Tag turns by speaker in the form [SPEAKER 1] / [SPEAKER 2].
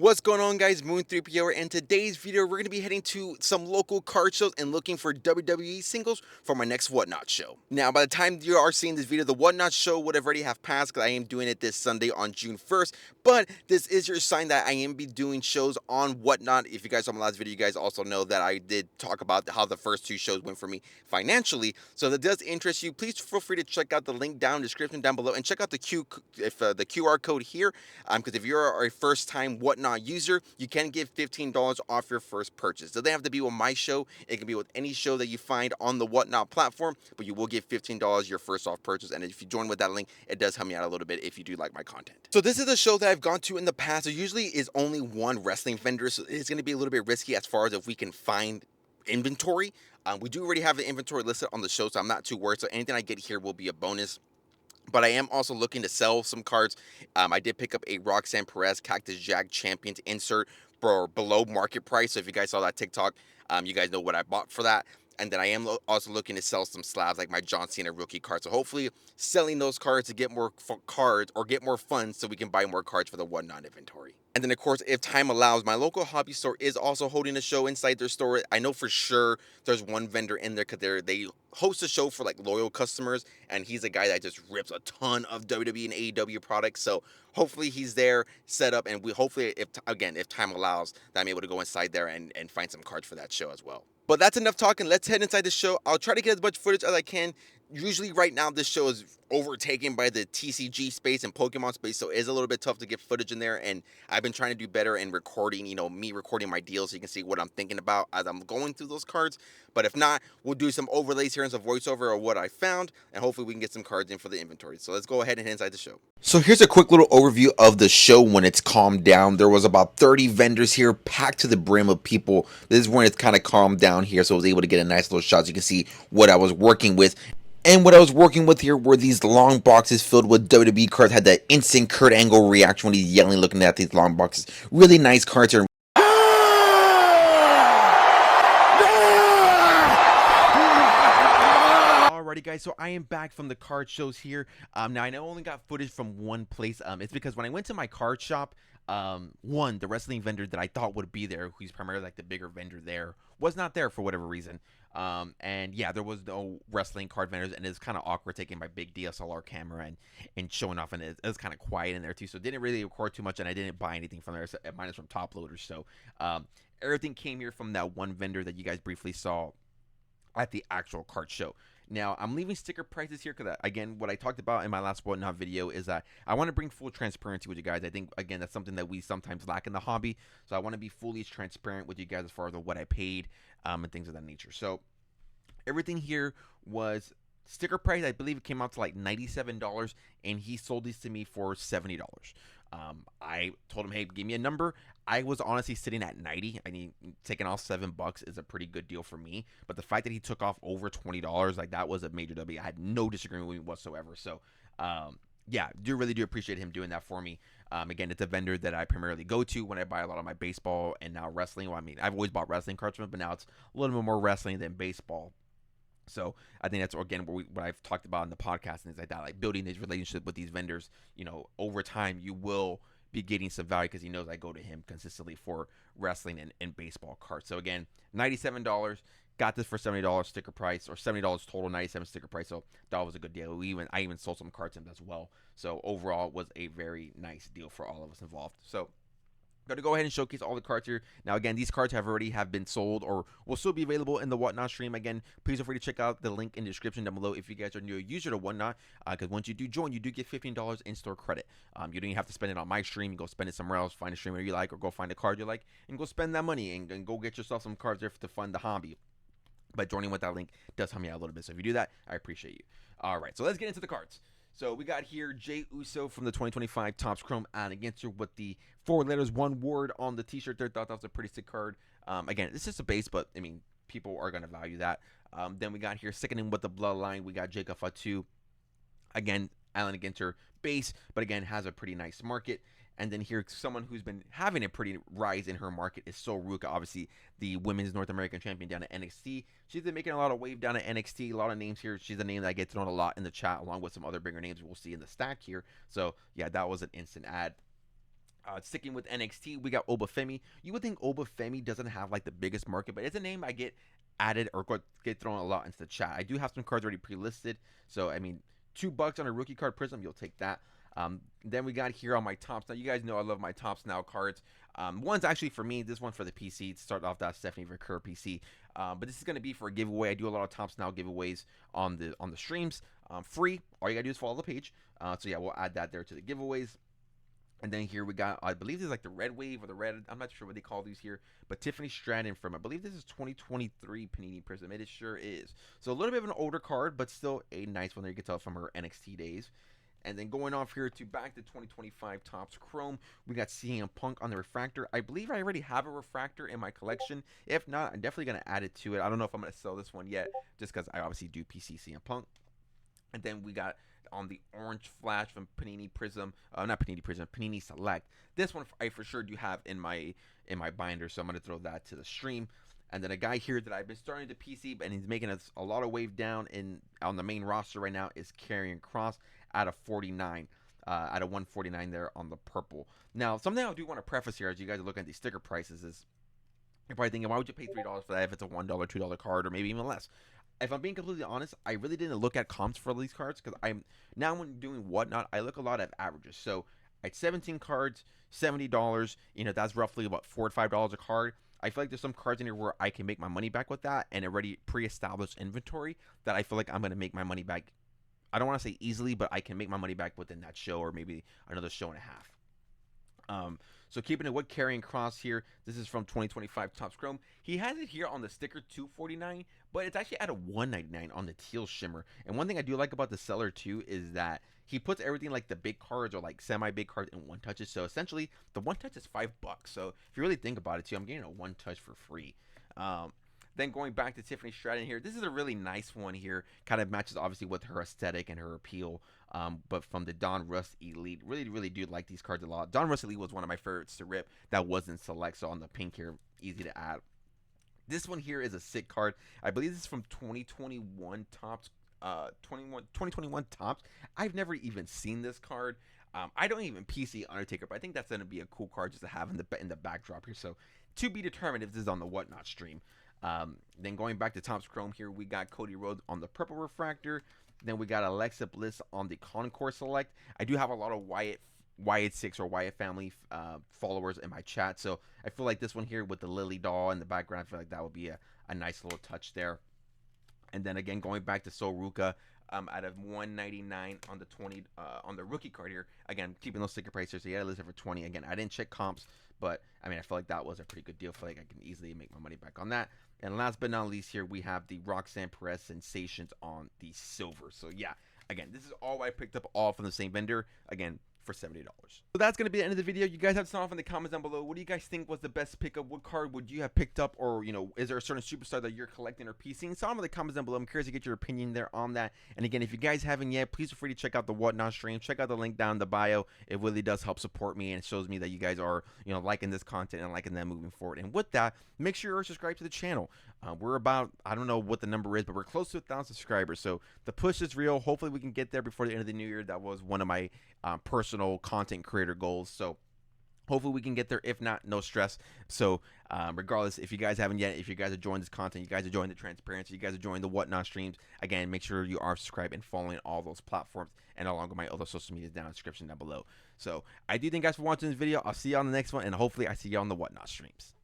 [SPEAKER 1] What's going on, guys? Moon3PO. In today's video, we're going to be heading to some local card shows and looking for WWE singles for my next Whatnot show. Now, by the time you are seeing this video, the Whatnot show would have already have passed because I am doing it this Sunday on June 1st. But this is your sign that I am be doing shows on Whatnot. If you guys saw my last video, you guys also know that I did talk about how the first two shows went for me financially. So if that does interest you, please feel free to check out the link down in the description down below and check out the the QR code here. Because if you're a first-time Whatnot user, you can get $15 off your first purchase. Doesn't have to be with my show. It can be with any show that you find on the Whatnot platform, but you will get $15 your first off purchase. And if you join with that link, it does help me out a little bit if you do like my content. So this is a show that I've gone to in the past. There usually is only one wrestling vendor, so it's going to be a little bit risky as far as if we can find inventory. We do already have the inventory listed on the show, so I'm not too worried. So anything I get here will be a bonus. But I am also looking to sell some cards. I did pick up a Roxanne Perez Cactus Jack Champions insert for below market price. So if you guys saw that TikTok, you guys know what I bought for that. And then I am also looking to sell some slabs like my John Cena rookie card. So hopefully selling those cards to get more cards or get more funds so we can buy more cards for the Whatnot inventory. And then, of course, if time allows, my local hobby store is also holding a show inside their store. I know for sure there's one vendor in there because they host a show for like loyal customers, and he's a guy that just rips a ton of WWE and AEW products. So hopefully he's there set up, and we hopefully, if time allows, that I'm able to go inside there and find some cards for that show as well. But that's enough talking. Let's head inside the show. I'll try to get as much footage as I can. Usually right now this show is overtaken by the TCG space and Pokemon space, so it is a little bit tough to get footage in there, and I've been trying to do better in recording, me recording my deals so you can see what I'm thinking about as I'm going through those cards. But if not, we'll do some overlays here and some voiceover of what I found, and hopefully we can get some cards in for the inventory. So let's go ahead and head inside the show. So here's a quick little overview of the show when it's calmed down. There was about 30 vendors here, packed to the brim of people. This is when it's kind of calmed down here, so I was able to get a nice little shot so you can see what I was working with. And what I was working with here were these long boxes filled with WWE cards. Had that instant Kurt Angle reaction when he's yelling, looking at these long boxes. Really nice cards here. Alrighty, guys, so I am back from the card shows here. Now I only got footage from one place. It's because when I went to my card shop, the wrestling vendor that I thought would be there, who's primarily like the bigger vendor there, was not there for whatever reason. And yeah, there was no wrestling card vendors, and it's kind of awkward taking my big DSLR camera and showing off, and it was kind of quiet in there too, so it didn't really record too much, and I didn't buy anything from there, minus from top loaders. So everything came here from that one vendor that you guys briefly saw at the actual card show. Now, I'm leaving sticker prices here because, again, what I talked about in my last Whatnot video is that I want to bring full transparency with you guys. I think, again, that's something that we sometimes lack in the hobby. So I want to be fully transparent with you guys as far as what I paid and things of that nature. So everything here was sticker price. I believe it came out to like $97, and he sold these to me for $70. I told him, hey, give me a number. I was honestly sitting at 90. I mean, taking off $7 is a pretty good deal for me. But the fact that he took off over $20, like, that was a major W. I had no disagreement with him whatsoever. So, yeah, really do appreciate him doing that for me. Again, it's a vendor that I primarily go to when I buy a lot of my baseball and now wrestling. Well, I mean, I've always bought wrestling cards from him, but now it's a little bit more wrestling than baseball. So I think that's, again, what I've talked about in the podcast and things like that, like building these relationships with these vendors. Over time you will be getting some value because he knows I go to him consistently for wrestling and baseball cards. So again, $97, got this for $70 sticker price, or $70 total, 97 sticker price. So that was a good deal. I even sold some cards to him as well. So overall, it was a very nice deal for all of us involved. So going to go ahead and showcase all the cards here. Now, again, these cards have been sold or will still be available in the Whatnot stream. Again, please feel free to check out the link in the description down below if you guys are new user to Whatnot, because once you do join, you do get $15 in-store credit. You don't even have to spend it on my stream. You go spend it somewhere else, find a streamer you like, or go find a card you like, and go spend that money and go get yourself some cards there to fund the hobby. But joining with that link does help me out a little bit. So if you do that, I appreciate you. All right, so let's get into the cards. So we got here Jey Uso from the 2025 Topps Chrome Alligator with the 4 letters, 1 word on the t-shirt there. Thought that was a pretty sick card. Again, it's just a base, but I mean, people are going to value that. Then we got here, sickening with the bloodline, we got Jacob Fatu. Again, Alligator base, but again, has a pretty nice market. And then here, someone who's been having a pretty rise in her market is Sol Ruca, obviously the women's North American champion down at NXT. She's been making a lot of wave down at NXT. A lot of names here. She's a name that I get to know a lot in the chat, along with some other bigger names we'll see in the stack here. So, yeah, that was an instant ad. Sticking with NXT, we got Obafemi. You would think Obafemi doesn't have like the biggest market, but it's a name I get added or get thrown a lot into the chat. I do have some cards already pre-listed, so I mean, $2 on a rookie card prism, you'll take that. Then we got here on my tops. Now you guys know I love my tops now cards. One's actually for me. This one for the PC. To start off that Stephanie Vercur PC. But this is gonna be for a giveaway. I do a lot of tops now giveaways on the streams. Free. All you gotta do is follow the page. So yeah, we'll add that there to the giveaways. And then here we got, I believe this is like the red wave or the red, I'm not sure what they call these here, but Tiffany Stratton from, I believe this is 2023 Panini Prism. It sure is. So a little bit of an older card, but still a nice one there. You can tell from her NXT days. And then going off here to back to 2025 Topps Chrome, we got CM Punk on the refractor. I believe I already have a refractor in my collection. If not, I'm definitely going to add it to it. I don't know if I'm going to sell this one yet, just because I obviously do PC CM Punk. And then we got on the orange flash from Panini Prism, not Panini Prism, Panini Select. This one I for sure do have in my binder, so I'm gonna throw that to the stream. And then a guy here that I've been starting to PC, and he's making a lot of wave down on the main roster right now is Karrion Kross out of 49. Out of 149 there on the purple. Now, something I do want to preface here as you guys are looking at these sticker prices is you're probably thinking, why would you pay $3 for that if it's a $1, $2 card, or maybe even less? If I'm being completely honest, I really didn't look at comps for these cards because now when doing whatnot, I look a lot at averages. So at 17 cards, $70, that's roughly about $4 to $5 a card. I feel like there's some cards in here where I can make my money back with that and already pre-established inventory that I feel like I'm going to make my money back. I don't want to say easily, but I can make my money back within that show or maybe another show and a half. So keeping it with Karrion Kross here, this is from 2025 Topps Chrome. He has it here on the sticker $249, but it's actually at a $199 on the teal shimmer. And one thing I do like about the seller too is that he puts everything like the big cards or like semi-big cards in one touches. So essentially, the one touch is $5. So if you really think about it too, I'm getting a one touch for free. Then going back to Tiffany Stratton here, this is a really nice one here. Kind of matches obviously with her aesthetic and her appeal. But from the Don Russ Elite, really do like these cards a lot. Don Russ Elite was one of my favorites to rip. That wasn't select, so on the pink here, easy to add. This one here is a sick card. I believe this is from 2021 Topps. 2021 Topps. I've never even seen this card. I don't even PC Undertaker, but I think that's going to be a cool card just to have in the backdrop here. So to be determined if this is on the Whatnot stream. Then going back to Topps Chrome here, we got Cody Rhodes on the purple refractor. Then we got Alexa Bliss on the Concourse Select. I do have a lot of Wyatt 6 or Wyatt family followers in my chat, so I feel like this one here with the Lily doll in the background, I feel like that would be a nice little touch there. And then again, going back to Sol Ruka, out of 199 on the 20 on the rookie card here. Again, keeping those sticker prices, so yeah, listed for 20. Again, I didn't check comps, but I mean, I feel like that was a pretty good deal. I feel like I can easily make my money back on that. And last but not least here, we have the Roxanne Perez Sensations on the silver. So yeah, again, this is all I picked up all from the same vendor. Again, for $70. So that's going to be the end of the video. You guys have to sound off in the comments down below. What do you guys think was the best pickup? What card would you have picked up? Or, is there a certain superstar that you're collecting or piecing? Sound off in the comments down below. I'm curious to get your opinion there on that. And again, if you guys haven't yet, please feel free to check out the Whatnot stream. Check out the link down in the bio. It really does help support me, and it shows me that you guys are, liking this content and liking that moving forward. And with that, make sure you're subscribed to the channel. We're about, I don't know what the number is, but we're close to 1,000 subscribers. So the push is real. Hopefully we can get there before the end of the new year. That was one of my personal content creator goals. So hopefully we can get there. If not, no stress. So regardless, if you guys haven't yet, if you guys are enjoying this content, you guys are enjoying the transparency, you guys are enjoying the Whatnot streams, again, make sure you are subscribed and following all those platforms and along with my other social medias down in the description down below. So I do thank you guys for watching this video. I'll see you on the next one, and hopefully I see you on the Whatnot streams.